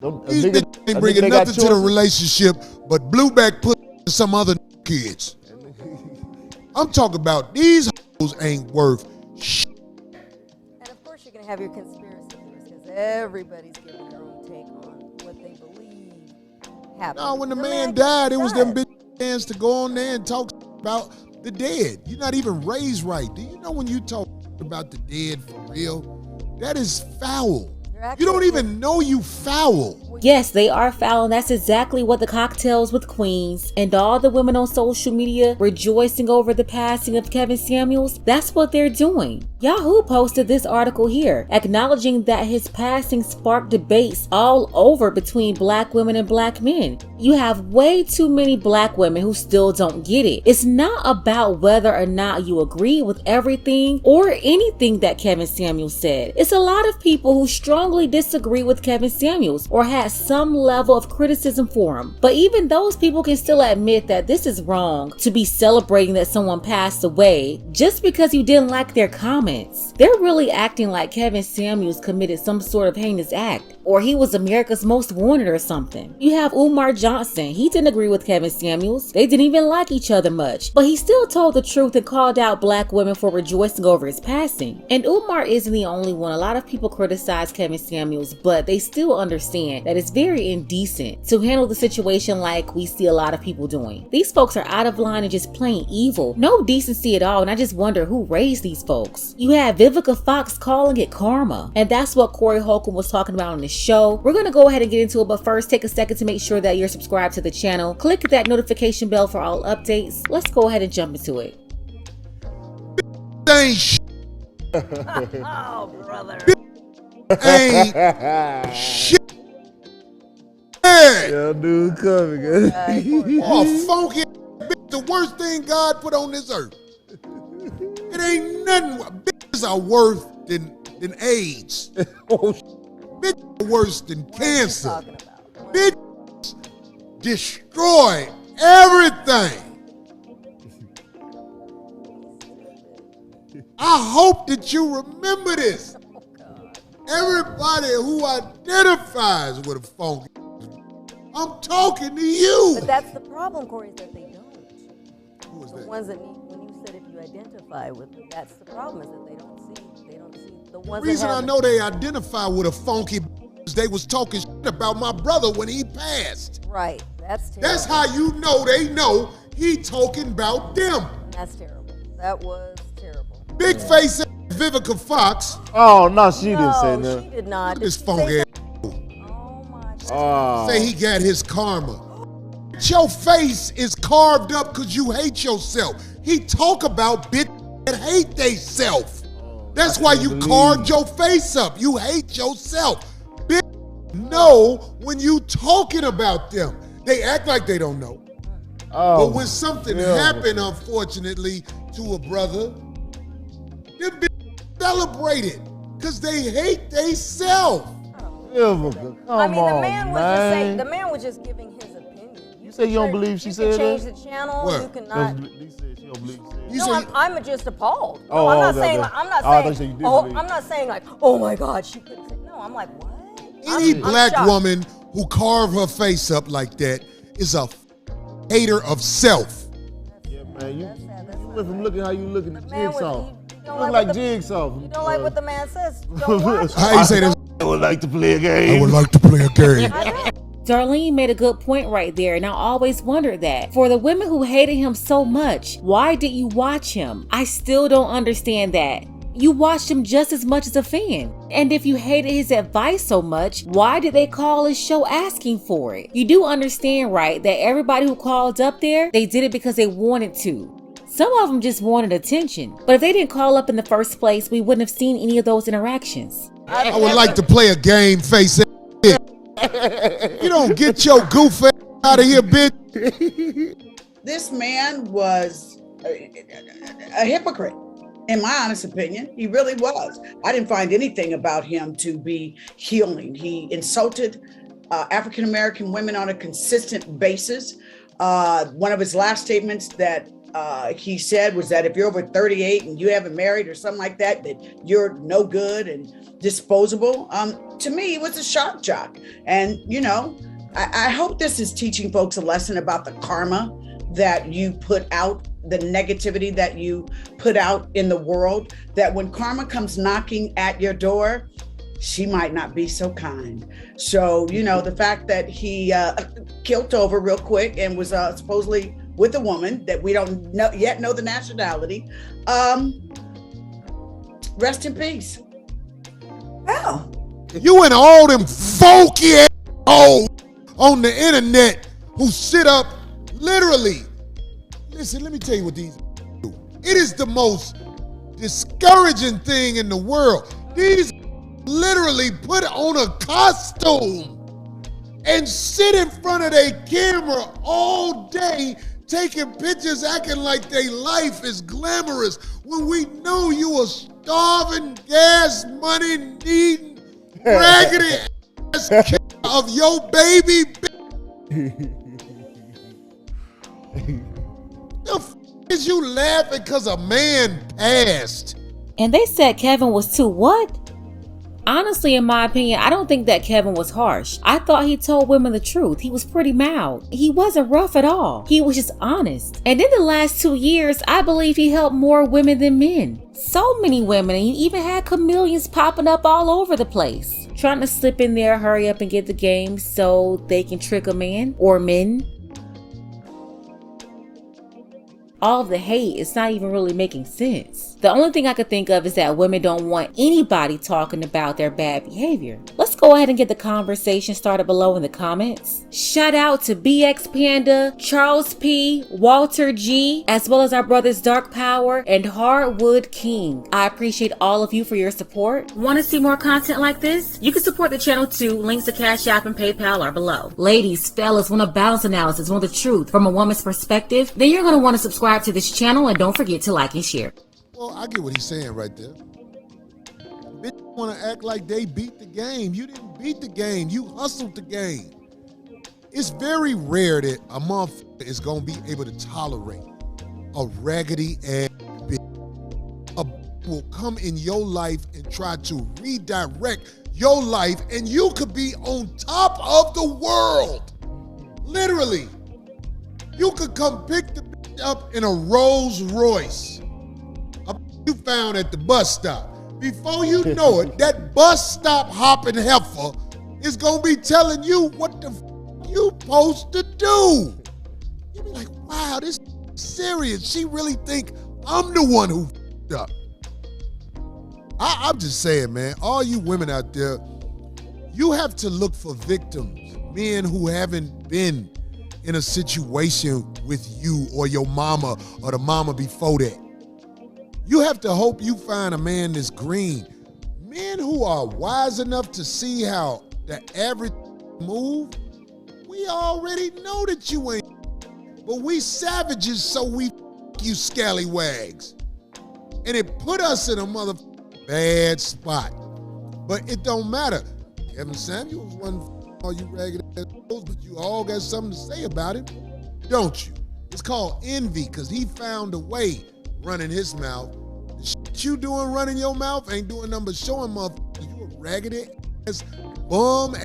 These bitches ain't bringing nothing to the relationship but blueback pussy and some other kids. I'm talking about these hoes ain't worth shit. And of course you're going to have your conspiracy theories because everybody's giving their own take on what they believe happened. No, when the man died, it was them bitch hands to go on there and talk about the dead. You're not even raised right. Do you know when you talk about the dead for real? That is foul. You don't even know you foul. Yes, they are foul, and that's exactly what the cocktails with queens and all the women on social media rejoicing over the passing of Kevin Samuels, that's what they're doing. Yahoo posted this article here, acknowledging that his passing sparked debates all over between black women and black men. You have way too many black women who still don't get it. It's not about whether or not you agree with everything or anything that Kevin Samuels said. It's a lot of people who strongly disagree with Kevin Samuels or had some level of criticism for him. But even those people can still admit that this is wrong to be celebrating that someone passed away just because you didn't like their comments. They're really acting like Kevin Samuels committed some sort of heinous act or he was America's Most Wanted or something. You have Umar Johnson. He didn't agree with Kevin Samuels. They didn't even like each other much, but he still told the truth and called out black women for rejoicing over his passing. And Umar isn't the only one. A lot of people criticize Kevin Samuels, but they still understand that it's very indecent to handle the situation like we see a lot of people doing. These folks are out of line and just plain evil. No decency at all, and I just wonder who raised these folks. You have Vivica Fox calling it karma, and that's what Corey Holcomb was talking about on the show. We're gonna go ahead and get into it, but first take a second to make sure that you're subscribed to the channel. Click that notification bell for all updates. Let's go ahead and jump into it. Ain't shit. Oh, brother. Ain't shit. Hey. Yo, dude, coming. Oh, funky bitch, the worst thing God put on this earth. It ain't nothing. Bitches are worse than AIDS. Bitches are worse than cancer. Bitches destroy everything. I hope that you remember this. Everybody who identifies with a funky, I'm talking to you. But that's the problem, Corey, is that they don't. Who is the that? ones that need, when you said if you identify with them, that's the problem, is that they don't see the ones The reason that I have know they identify with a funky is they was talking shit about my brother when he passed. Right, that's terrible. That's how you know they know he talking about them. That's terrible. That was terrible. Big face Vivica Fox. Oh, no, she didn't say nothing. She did not. This funky ass. Oh my God. Say he got his karma. Your face is carved up because you hate yourself. He talk about bitches that hate they self. That's why you carved your face up. You hate yourself. Bitch know when you talking about them. They act like they don't know. But when something happened, unfortunately, to a brother, them bitches celebrate it because they hate they self. I mean, the man was just saying, the man was just giving his opinion. You say you don't believe she said that? You can change the channel. What? You cannot. He said she don't believe she said No, I'm just appalled. Oh, I'm not okay, saying. okay. I'm not Oh, I thought you saying. said you did Oh, believe. I'm not saying like, oh my God, she couldn't say. No, I'm like, what? Any I'm black shocked. woman who carve her face up like that is a hater of self. Yeah, man, you That's went from looking how you looking at Man, Jigsaw. you You don't look like like Jigsaw. You don't like what the man says. Don't watch it. How you say this? I would like to play a game. I would like to play a game. Darlene made a good point right there, and I always wondered that. For the women who hated him so much, why did you watch him? I still don't understand that. You watched him just as much as a fan. And if you hated his advice so much, why did they call his show asking for it? You do understand, right, that everybody who called up there, they did it because they wanted to. Some of them just wanted attention. But if they didn't call up in the first place, we wouldn't have seen any of those interactions. I would like to play a game, face. You don't get your goof ass out of here, bitch. This man was a hypocrite, in my honest opinion. He really was. I didn't find anything about him to be healing. He insulted African-American women on a consistent basis. One of his last statements that he said was that if you're over 38 and you haven't married or something like that, that you're no good and disposable. to me, he was a shock jock. And, you know, I hope this is teaching folks a lesson about the karma that you put out, the negativity that you put out in the world, that when karma comes knocking at your door, she might not be so kind. So, you know, the fact that he killed over real quick and was supposedly with a woman that we don't yet know the nationality, rest in peace. Wow. You and all them funky assholes on the internet who sit up literally. Listen, let me tell you what these do. It is the most discouraging thing in the world. These literally put on a costume and sit in front of their camera all day taking pictures acting like their life is glamorous when we know you a starving, gas money needing, raggedy ass kid of your baby. The f is you laughing because a man passed? And they said Kevin was too what? Honestly, in my opinion, I don't think that Kevin was harsh. I thought he told women the truth. He was pretty mild. He wasn't rough at all. He was just honest. And in the last 2 years, I believe he helped more women than men. So many women, and he even had chameleons popping up all over the place, trying to slip in there, hurry up and get the game so they can trick a man or men. All of the hate is not even really making sense. The only thing I could think of is that women don't want anybody talking about their bad behavior. Let's go ahead and get the conversation started below in the comments. Shout out to BX Panda, Charles P, Walter G, as well as our brothers Dark Power and Hardwood King. I appreciate all of you for your support. Want to see more content like this? You can support the channel too. Links to Cash App and PayPal are below. Ladies, fellas, want a balance analysis, want the truth from a woman's perspective? Then you're going to want to subscribe to this channel and don't forget to like and share. Well, I get what he's saying right there. Bitch want to act like they beat the game. You didn't beat the game. You hustled the game. It's very rare that a motherfucker is going to be able to tolerate a raggedy ass bitch. A bitch will come in your life and try to redirect your life, and you could be on top of the world. Literally. You could come pick the bitch up in a Rolls Royce. You found at the bus stop. Before you know it, that bus stop hopping heifer is gonna be telling you what the f you supposed to do. You be like, wow, this is serious. She really think I'm the one who f***ed up. I'm just saying, man, all you women out there, you have to look for victims, men who haven't been in a situation with you or your mama or the mama before that. You have to hope you find a man that's green. Men who are wise enough to see how the average move, we already know that you ain't. But we savages, so we you scallywags. And it put us in a bad spot. But it don't matter. Kevin Samuels wasn't all you ragged assholes, but you all got something to say about him, don't you? It's called envy, because he found a way running his mouth. The shit you doing running your mouth ain't doing nothing but showing motherfuckers you a raggedy ass bum